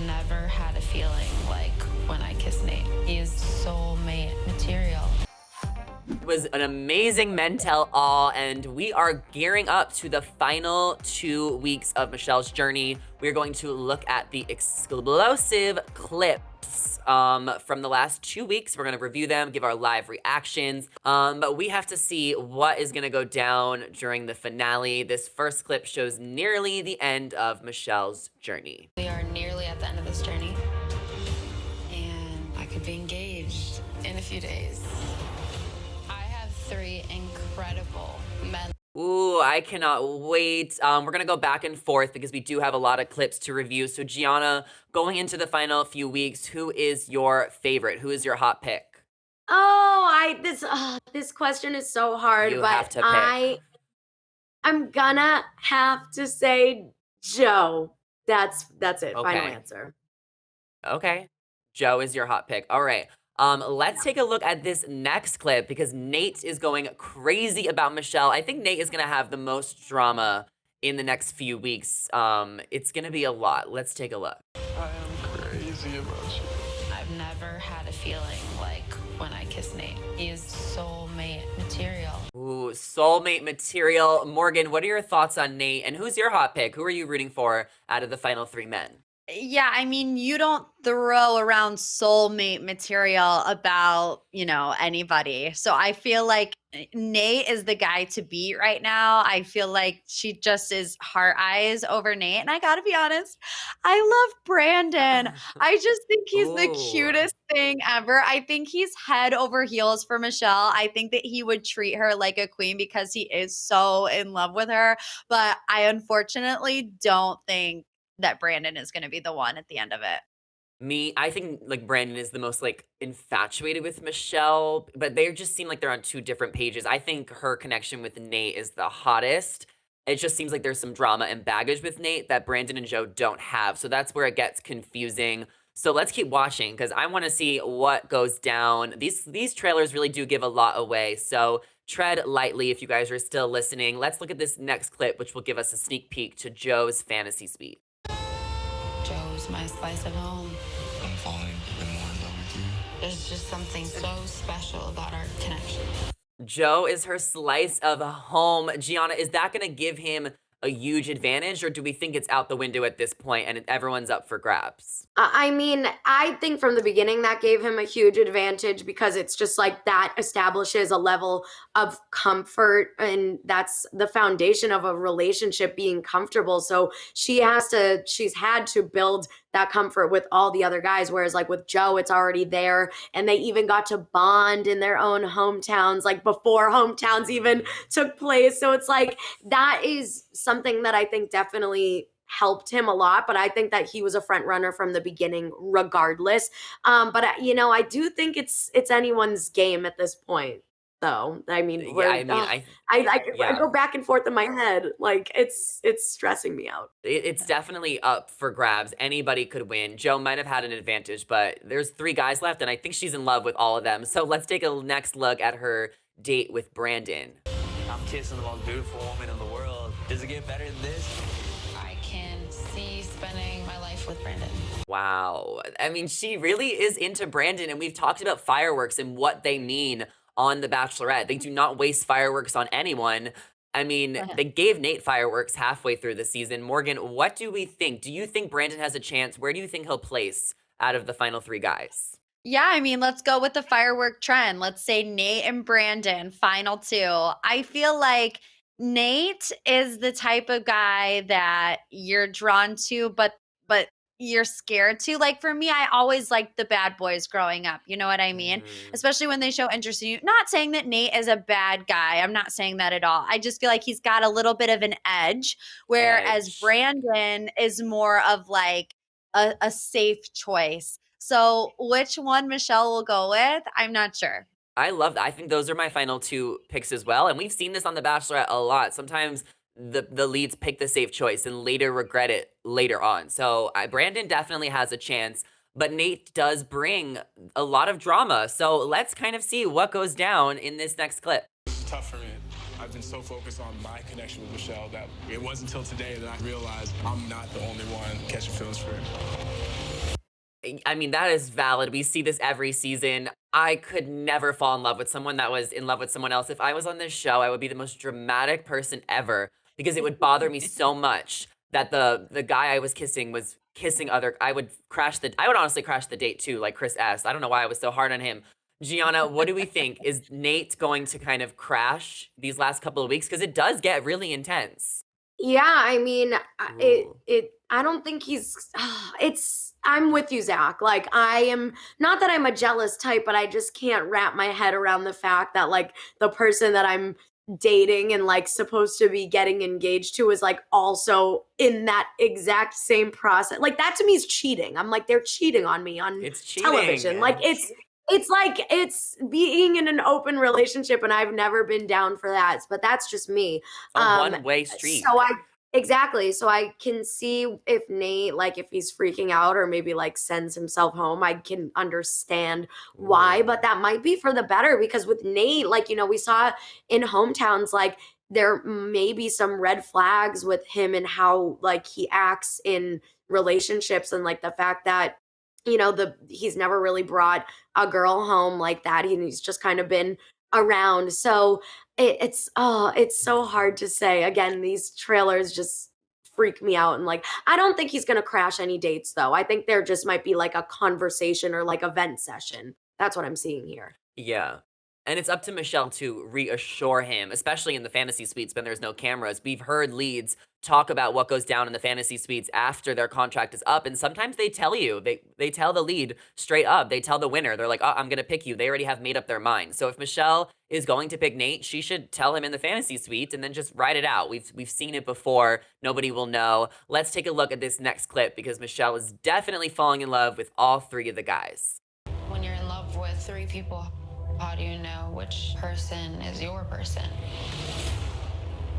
never had a feeling like when I kissed Nate. He is soulmate material. It was an amazing men tell all, and we are gearing up to the final 2 weeks of Michelle's journey. We're going to look at the explosive clips from the last 2 weeks. We're going to review them, give our live reactions, but we have to see what is going to go down during the finale. This first clip shows nearly the end of Michelle's journey. We are nearly at the end of this journey, and I could be engaged in a few days. 3 incredible men. Ooh, I cannot wait. We're gonna go back and forth because we do have a lot of clips to review. So Gianna, going into the final few weeks, who is your favorite? Who is your hot pick? This question is so hard, You but have to pick. I'm gonna have to say Joe. That's it. Final Okay. answer. Okay. Joe is your hot pick. All right. Let's take a look at this next clip because Nayte is going crazy about Michelle. I think Nayte is gonna have the most drama in the next few weeks. It's gonna be a lot. Let's take a look. I am crazy about you. I've never had a feeling like when I kissed Nate. He is soulmate material. Ooh, soulmate material. Morgan, what are your thoughts on Nayte? And who's your hot pick? Who are you rooting for out of the final 3 men? Yeah, I mean, you don't throw around soulmate material about, anybody. So I feel like Nate is the guy to beat right now. I feel like she just is heart eyes over Nate. And I gotta be honest, I love Brandon. I just think he's the Ooh. cutest thing ever. I think he's head over heels for Michelle. I think that he would treat her like a queen because he is so in love with her. But I unfortunately don't think that Brandon is going to be the one at the end of it. I think like Brandon is the most like infatuated with Michelle, but they just seem like they're on 2 different pages. I think her connection with Nayte is the hottest. It just seems like there's some drama and baggage with Nayte that Brandon and Joe don't have. So that's where it gets confusing. So let's keep watching because I want to see what goes down. These trailers really do give a lot away. So tread lightly if you guys are still listening. Let's look at this next clip, which will give us a sneak peek to Joe's fantasy suite. Joe's my slice of home. I'm falling even more in love with you. There's just something so special about our connection. Joe is her slice of home. Gianna, is that going to give him a huge advantage, or do we think it's out the window at this point and everyone's up for grabs? I mean, I think from the beginning that gave him a huge advantage because it's just like that establishes a level of comfort, and that's the foundation of a relationship, being comfortable. So she's had to build that comfort with all the other guys, whereas like with Joe, it's already there, and they even got to bond in their own hometowns, like before hometowns even took place. So it's like that is something that I think definitely helped him a lot, but I think that he was a front runner from the beginning regardless. But I do think it's anyone's game at this point, though. I mean, I go back and forth in my head. Like it's stressing me out. It's definitely up for grabs. Anybody could win. Joe might have had an advantage, but there's 3 guys left, and I think she's in love with all of them. So let's take a next look at her date with Brandon. I'm kissing the most beautiful woman in the world. Does it get better than this? I can see spending my life with Brandon. Wow. I mean, she really is into Brandon, and we've talked about fireworks and what they mean on The Bachelorette. They do not waste fireworks on anyone. I mean, they gave Nayte fireworks halfway through the season. Morgan, what do we think? Do you think Brandon has a chance? Where do you think he'll place out of the final 3 guys? Yeah, I mean, let's go with the firework trend. Let's say Nayte and Brandon, final 2. I feel like Nayte is the type of guy that you're drawn to, but you're scared to. Like for me, I always liked the bad boys growing up. You know what I mean? Especially when they show interest in you. Not saying that Nayte is a bad guy. I'm not saying that at all. I just feel like he's got a little bit of an edge, whereas Brandon is more of like a safe choice. So which one Michelle will go with, I'm not sure. I love that. I think those are my final 2 picks as well. And we've seen this on The Bachelorette a lot. Sometimes the leads pick the safe choice and later regret it later on. So Brandon definitely has a chance, but Nayte does bring a lot of drama. So let's kind of see what goes down in this next clip. It's tough for me. I've been so focused on my connection with Michelle that it wasn't until today that I realized I'm not the only one catching feelings for her. I mean, that is valid. We see this every season. I could never fall in love with someone that was in love with someone else. If I was on this show, I would be the most dramatic person ever because it would bother me so much that the guy I was kissing was kissing other. I would honestly crash the date too, like Chris S. I don't know why I was so hard on him. Gianna, what do we think? Is Nayte going to kind of crash these last couple of weeks? Because it does get really intense. Yeah, I mean, Ooh. I don't think he's, I'm with you, Zach. Like, I am, not that I'm a jealous type, but I just can't wrap my head around the fact that, like, the person that I'm dating and, like, supposed to be getting engaged to is, like, also in that exact same process. Like, that to me is cheating. I'm like, they're cheating on me on It's cheating. television. Like, it's like it's being in an open relationship, and I've never been down for that. But that's just me. A one-way street. So I can see if Nayte, like, if he's freaking out or maybe like sends himself home, I can understand why. But that might be for the better because with Nayte, like, we saw in hometowns, like there may be some red flags with him and how like he acts in relationships and like the fact that he's never really brought a girl home like that. He's just kind of been around. So it's so hard to say. Again, these trailers just freak me out. And like, I don't think he's gonna crash any dates though. I think there just might be like a conversation or like a vent session. That's what I'm seeing here. Yeah. And it's up to Michelle to reassure him, especially in the fantasy suites when there's no cameras. We've heard leads talk about what goes down in the fantasy suites after their contract is up, and sometimes they tell you. They tell the lead straight up. They tell the winner. They're like, "Oh, I'm going to pick you." They already have made up their mind. So if Michelle is going to pick Nayte, she should tell him in the fantasy suite and then just ride it out. We've seen it before. Nobody will know. Let's take a look at this next clip because Michelle is definitely falling in love with all three of the guys. When you're in love with three people, how do you know which person is your person?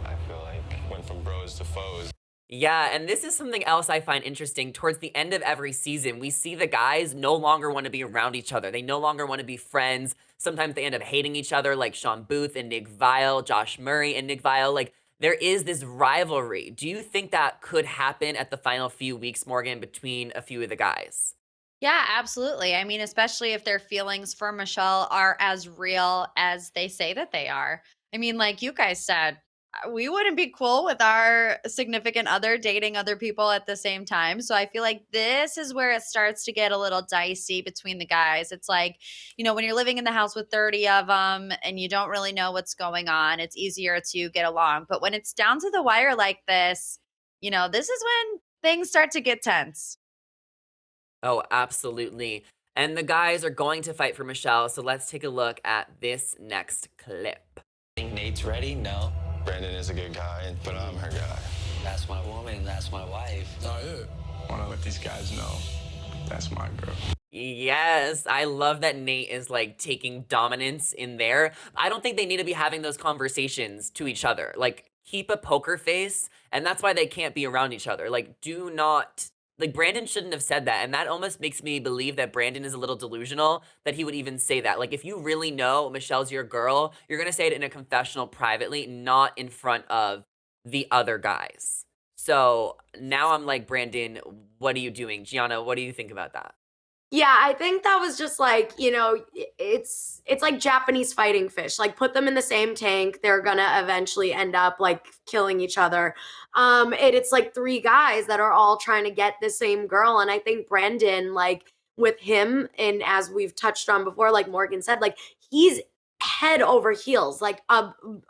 I feel like went from bros to foes. Yeah, and this is something else I find interesting. Towards the end of every season, we see the guys no longer want to be around each other. They no longer want to be friends. Sometimes they end up hating each other, like Sean Booth and Nick Viall, Josh Murray and Nick Viall. Like, there is this rivalry. Do you think that could happen at the final few weeks, Morgan, between a few of the guys? Yeah, absolutely. I mean, especially if their feelings for Michelle are as real as they say that they are. I mean, like you guys said, we wouldn't be cool with our significant other dating other people at the same time. So I feel like this is where it starts to get a little dicey between the guys. It's like, when you're living in the house with 30 of them and you don't really know what's going on, it's easier to get along. But when it's down to the wire like this, this is when things start to get tense. Oh, absolutely. And the guys are going to fight for Michelle, so let's take a look at this next clip. Think Nate's ready? No. Brandon is a good guy, but I'm her guy. That's my woman. That's my wife. Oh, yeah. I want to let these guys know that's my girl. Yes, I love that Nayte is like taking dominance in there. I don't think they need to be having those conversations to each other. Like, keep a poker face, and that's why they can't be around each other. Like, do not. Like, Brandon shouldn't have said that, and that almost makes me believe that Brandon is a little delusional that he would even say that. Like, if you really know Michelle's your girl, you're gonna say it in a confessional privately, not in front of the other guys. So now I'm like, Brandon, what are you doing? Gianna, what do you think about that? Yeah, I think that was just like, it's like Japanese fighting fish. Like, put them in the same tank, they're gonna eventually end up like killing each other. And it's like three guys that are all trying to get the same girl. And I think Brandon, like with him, and as we've touched on before, like Morgan said, like he's head over heels, like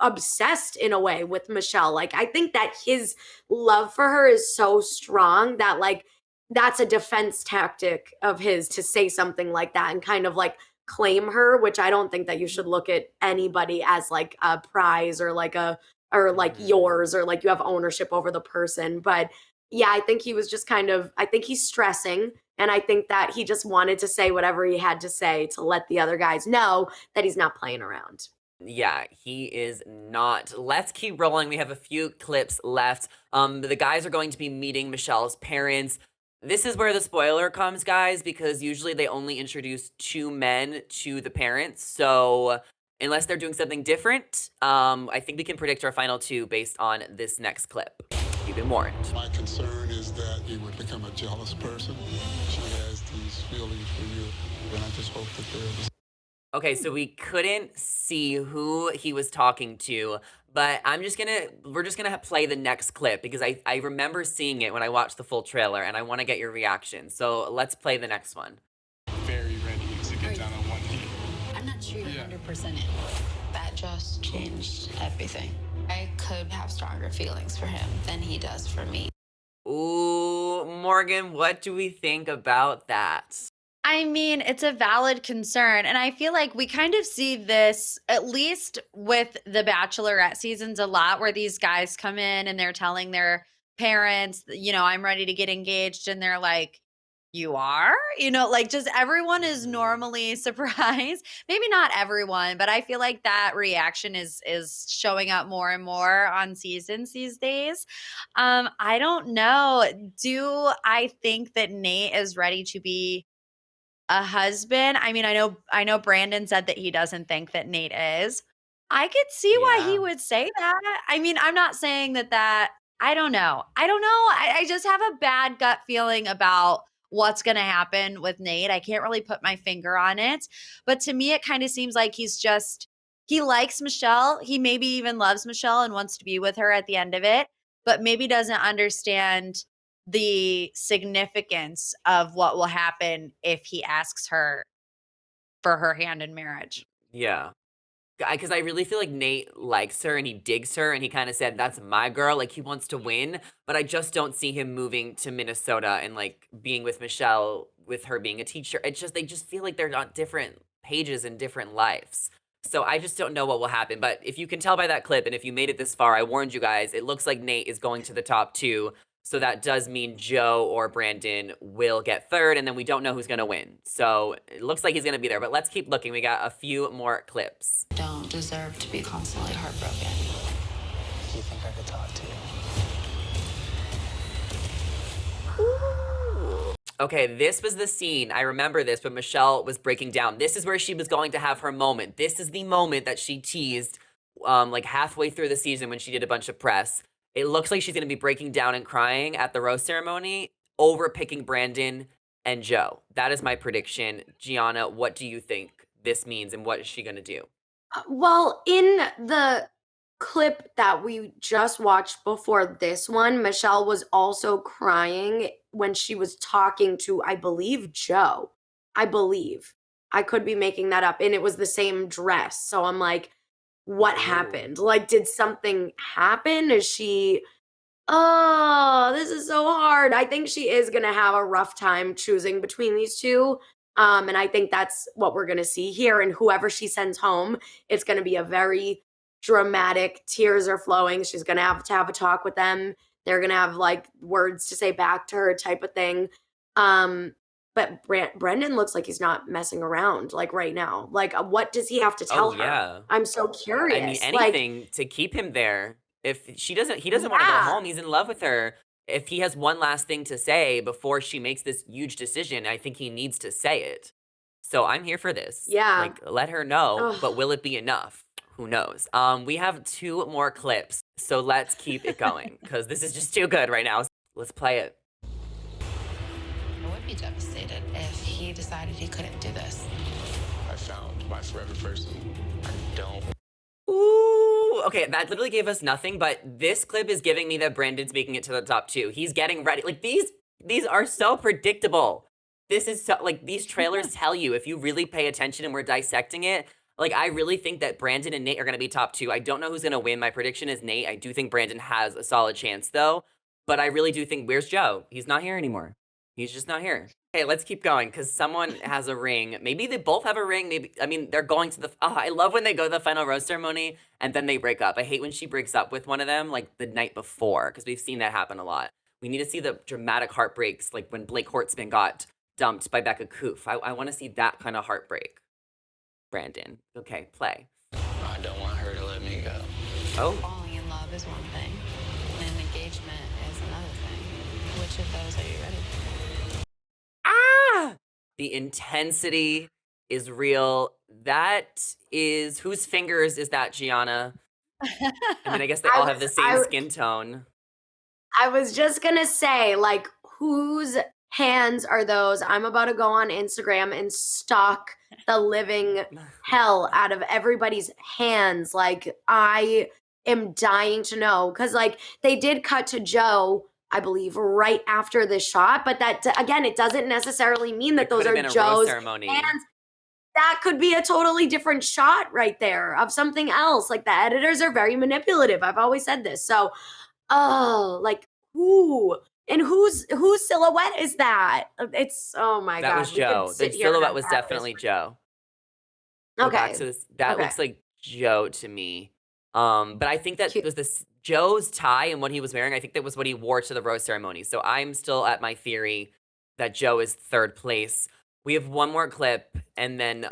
obsessed in a way with Michelle. Like, I think that his love for her is so strong that like that's a defense tactic of his to say something like that and kind of like claim her, which I don't think that you should look at anybody as like a prize or like yours, or like you have ownership over the person. But yeah, I think he was just I think he's stressing, and I think that he just wanted to say whatever he had to say to let the other guys know that he's not playing around. Yeah, he is not. Let's keep rolling. We have a few clips left. The guys are going to be meeting Michelle's parents. This is where the spoiler comes, guys, because usually they only introduce two men to the parents. So unless they're doing something different, I think we can predict our final two based on this next clip. You've been warned. My concern is that he would become a jealous person. She has these feelings for you, and I just hope that they're Okay, so we couldn't see who he was talking to, but we're just gonna play the next clip because I remember seeing it when I watched the full trailer and I want to get your reaction. So let's play the next one. Very ready to get down on one knee. I'm not sure you're Yeah. 100% in. That just changed everything. I could have stronger feelings for him than he does for me. Ooh, Morgan, what do we think about that? I mean, it's a valid concern. And I feel like we kind of see this, at least with the Bachelorette seasons, a lot where these guys come in and they're telling their parents, I'm ready to get engaged. And they're like, you are? Like just everyone is normally surprised. Maybe not everyone, but I feel like that reaction is showing up more and more on seasons these days. I don't know. Do I think that Nayte is ready to be a husband? I mean, I know Brandon said that he doesn't think that Nayte is. I could see why he Yeah. would say that. I mean, I'm not saying that I don't know. I don't know. I just have a bad gut feeling about what's going to happen with Nayte. I can't really put my finger on it, but to me it kind of seems like he likes Michelle. He maybe even loves Michelle and wants to be with her at the end of it, but maybe doesn't understand the significance of what will happen if he asks her for her hand in marriage. Yeah. Because I really feel like Nayte likes her and he digs her and he kind of said, that's my girl. Like he wants to win, but I just don't see him moving to Minnesota and like being with Michelle with her being a teacher. They just feel like they're on different pages and different lives. So I just don't know what will happen. But if you can tell by that clip and if you made it this far, I warned you guys, it looks like Nayte is going to the top 2. So that does mean Joe or Brandon will get 3rd, and then we don't know who's going to win. So it looks like he's going to be there, but let's keep looking. We got a few more clips. Don't deserve to be constantly heartbroken. Do you think I could talk to you? Okay, this was the scene. I remember this when Michelle was breaking down. This is where she was going to have her moment. This is the moment that she teased like halfway through the season when she did a bunch of press. It looks like she's going to be breaking down and crying at the rose ceremony over picking Brandon and Joe. That is my prediction. Gianna, what do you think this means and what is she going to do? Well, in the clip that we just watched before this one, Michelle was also crying when she was talking to, I believe, Joe. I believe. I could be making that up. And it was the same dress. So I'm like, what happened? Like, did something happen? Is she, oh, this is so hard. I think she is going to have a rough time choosing between these two. And I think that's what we're going to see here. And whoever she sends home, it's going to be a very dramatic, tears are flowing. She's going to have a talk with them. They're going to have like words to say back to her type of thing. But Brendan looks like he's not messing around like right now. Like, what does he have to tell her? Yeah. I'm so curious. I mean, anything to keep him there. If he doesn't want to go home. He's in love with her. If he has one last thing to say before she makes this huge decision, I think he needs to say it. So I'm here for this. Yeah. Like, let her know, Ugh. but will it be enough? Who knows? We have 2 more clips, so let's keep it going because this is just too good right now. Let's play it. I would be devastated if he decided he couldn't do this. I found my forever person. I don't. Ooh, okay, that literally gave us nothing, but this clip is giving me that Brandon's making it to the top 2. He's getting ready. Like, these are so predictable. This is so, like, these trailers tell you, if you really pay attention and we're dissecting it, like, I really think that Brandon and Nayte are going to be top 2. I don't know who's going to win. My prediction is Nayte. I do think Brandon has a solid chance, though, but I really do think, where's Joe? He's not here anymore. He's just not here. Okay, let's keep going because someone has a ring. Maybe they both have a ring. Maybe, I mean, they're going to the, I love when they go to the final rose ceremony and then they break up. I hate when she breaks up with one of them like the night before because we've seen that happen a lot. We need to see the dramatic heartbreaks like when Blake Hortzman got dumped by Becca Koof. I want to see that kind of heartbreak. Brandon. Okay, play. I don't want her to let me go. Oh. Falling in love is one thing, and engagement is another thing. Which of those are you ready for? Ah! The intensity is real. That is, whose fingers is that, Gianna? I mean, I guess they all have the same skin tone. I was just gonna say, like, whose hands are those? I'm about to go on Instagram and stalk the living hell out of everybody's hands. Like, I am dying to know because, like, they did cut to Joe, I believe, right after the shot, but that again, it doesn't necessarily mean that It could those have are been a rose Joe's ceremony. hands. That could be a totally different shot right there of something else. Like, the editors are very manipulative. I've always said this. So, oh, like, who and whose silhouette is that? It's oh my That god, was we could Joe. The sit here and silhouette was unpack this definitely Joe. for Go back okay, to this. That okay, looks like Joe to me. But I think that cute. was this Joe's tie and what he was wearing. I think that was what he wore to the rose ceremony. So I'm still at my theory that Joe is third place. We have one more clip, and then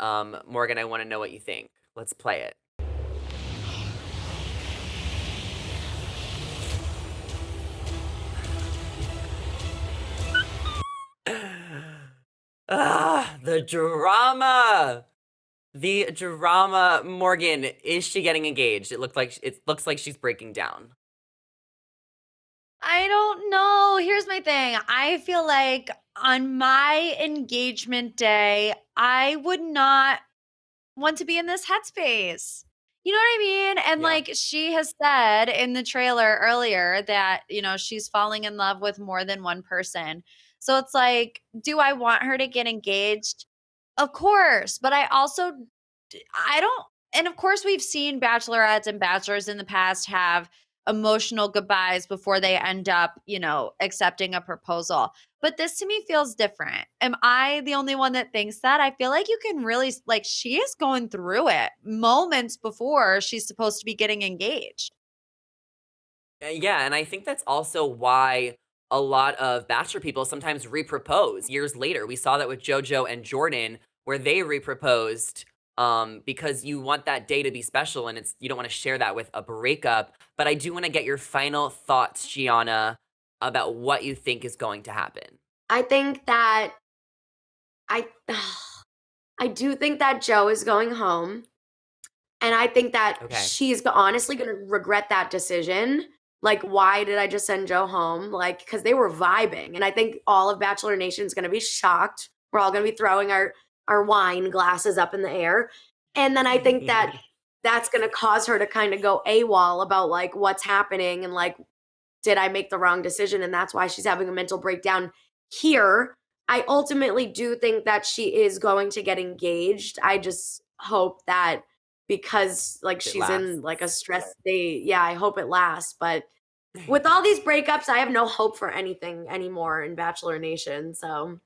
Morgan, I want to know what you think. Let's play it. The drama. The drama. Morgan, is she getting engaged? It looks like she's breaking down. I don't know. Here's my thing. I feel like on my engagement day, I would not want to be in this headspace. You know what I mean? And Yeah. like she has said in the trailer earlier that, she's falling in love with more than one person. So it's like, do I want her to get engaged? Of course. But I don't, and of course, we've seen bachelorettes and bachelors in the past have emotional goodbyes before they end up, accepting a proposal. But this to me feels different. Am I the only one that thinks that? I feel like you can really, like, she is going through it moments before she's supposed to be getting engaged. Yeah, and I think that's also why a lot of bachelor people sometimes repropose years later. We saw that with JoJo and Jordan, where they reproposed because you want that day to be special, and you don't want to share that with a breakup. But I do want to get your final thoughts, Gianna, about what you think is going to happen. I think that I I do think that Joe is going home, and I think that Okay. she's honestly gonna regret that decision. Like, why did I just send Joe home? Like, because they were vibing, and I think all of Bachelor Nation is gonna be shocked. We're all gonna be throwing our wine glasses up in the air, and then I think that that's gonna cause her to kind of go AWOL about like what's happening and like, did I make the wrong decision? And that's why she's having a mental breakdown here. I ultimately do think that she is going to get engaged. I just hope that because like It she's in like a lasts. stress state. Yeah, I hope it lasts. But with all these breakups, I have no hope for anything anymore in Bachelor Nation. So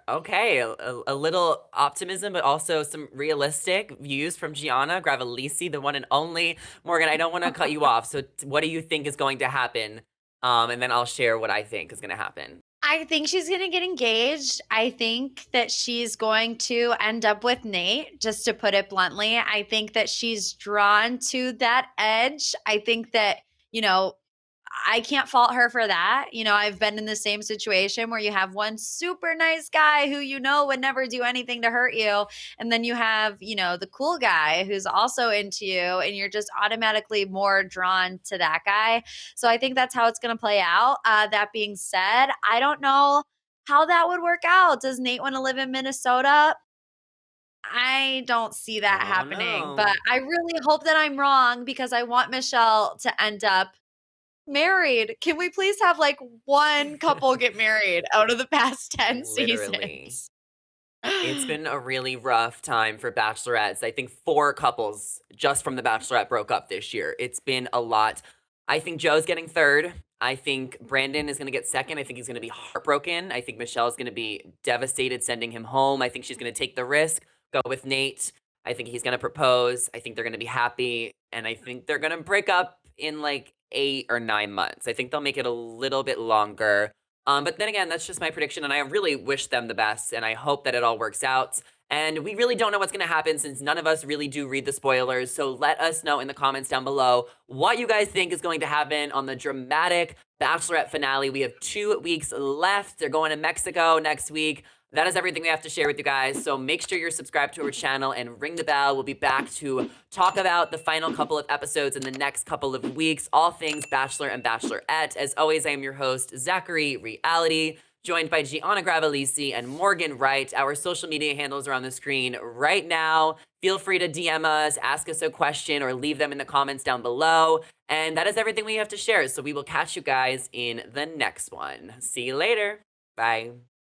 Okay, a little optimism, but also some realistic views from Gianna Gravelisi, the one and only. Morgan, I don't want to cut you off. So, what do you think is going to happen? And then I'll share what I think is going to happen. I think she's going to get engaged. I think that she's going to end up with Nayte, just to put it bluntly. I think that she's drawn to that edge. I think that, I can't fault her for that. I've been in the same situation where you have one super nice guy who would never do anything to hurt you. And then you have, the cool guy who's also into you, and you're just automatically more drawn to that guy. So I think that's how it's going to play out. That being said, I don't know how that would work out. Does Nayte want to live in Minnesota? I don't see that I don't happening, know. but I really hope that I'm wrong because I want Michelle to end up married. Can we please have like one couple get married out of the past 10 Literally. seasons? It's been a really rough time for bachelorettes. I think 4 couples just from the Bachelorette broke up this year. It's been a lot. I think Joe's getting third. I think Brandon is going to get second. I think he's going to be heartbroken. I think Michelle is going to be devastated sending him home. I think she's going to take the risk, go with Nayte. I think he's going to propose. I think they're going to be happy. And I think they're going to break up in like 8 or 9 months. I think they'll make it a little bit longer. But then again, that's just my prediction, and I really wish them the best, and I hope that it all works out. And we really don't know what's going to happen since none of us really do read the spoilers. So let us know in the comments down below what you guys think is going to happen on the dramatic Bachelorette finale. We have 2 weeks left. They're going to Mexico next week. That is everything we have to share with you guys. So make sure you're subscribed to our channel and ring the bell. We'll be back to talk about the final couple of episodes in the next couple of weeks. All things Bachelor and Bachelorette. As always, I am your host, Zachary Reality, joined by Gianna Gravalisi and Morgan Wright. Our social media handles are on the screen right now. Feel free to DM us, ask us a question, or leave them in the comments down below. And that is everything we have to share. So we will catch you guys in the next one. See you later. Bye.